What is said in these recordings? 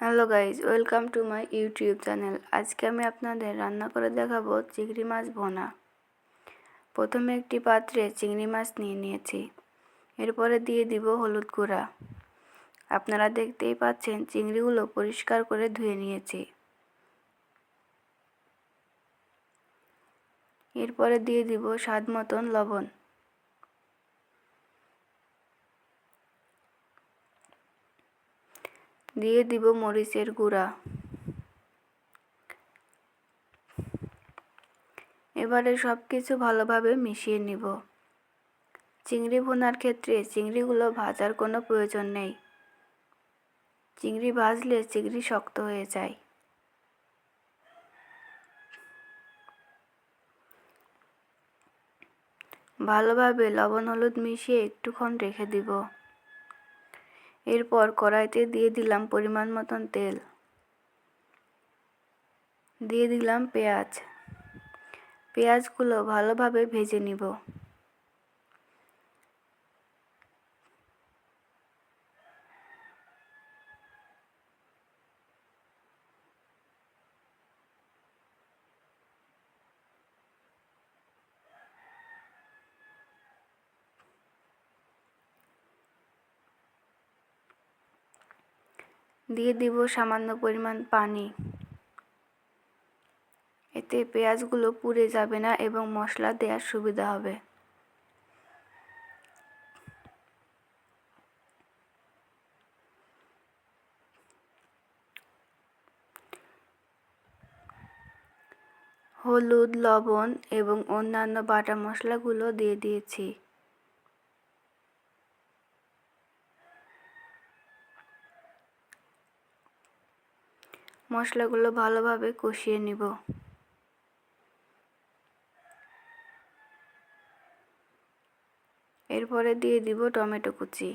Hello guys, welcome to my YouTube channel. আজকে আমি আপনাদের রান্না করে দেখাবো চিংড়ি মাছ ভোনা। প্রথমে একটি পাত্রে চিংড়ি মাছ নিয়ে নিয়েছি। এরপরে দিয়ে দিব হলুদ গুঁড়া। আপনারা দেখতেই পাচ্ছেন চিংড়িগুলো পরিষ্কার করে ধুয়ে নিয়েছি। এরপরে দিয়ে দিব স্বাদ মতন লবণ। দিয়ে দিব মরিচের গুঁড়া। এবারে সব কিছু ভালোভাবে মিশিয়ে নিব। চিংড়ি ভুনার ক্ষেত্রে চিংড়িগুলো ভাজার কোনো প্রয়োজন নেই। চিংড়ি ভাজলে চিংড়ি শক্ত হয়ে যায়। ভালোভাবে লবণ হলুদ মিশিয়ে একটুক্ষণ রেখে দিব। এরপর কড়াইতে দিয়ে দিলাম পরিমাণ মতন তেল। দিয়ে দিলাম পেঁয়াজ। পেঁয়াজগুলো ভালোভাবে ভেজে নিব। দিয়ে দিব সামান্য পরিমাণ পানি। এতে পেঁয়াজগুলো পুড়ে যাবে না এবং মশলা দেওয়ার সুবিধা হবে। হলুদ, লবণ এবং অন্যান্য বাটা মশলাগুলো দিয়ে দিয়েছি। মশলাগুলো ভালোভাবে কষিয়ে নিব। এরপরে দিয়ে দিব টমেটো কুচি।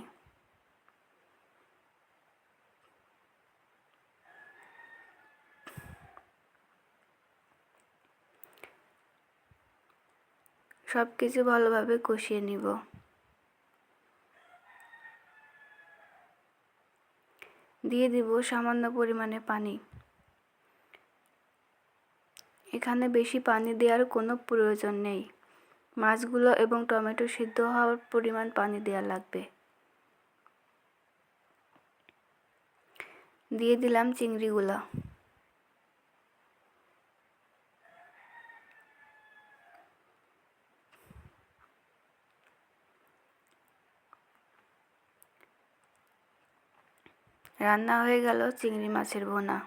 সব কিছু ভালোভাবে কষিয়ে নিব। দিয়ে দিব সামান্য পরিমাণে পানি। এখানে বেশি পানি দেওয়ার কোনো প্রয়োজন নেই। মাছগুলো এবং টমেটো সিদ্ধ হওয়ার পরিমাণ পানি দেওয়া লাগবে। দিয়ে দিলাম চিংড়িগুলো। রান্না হয়ে গেল চিংড়ি মাছের ভুনা।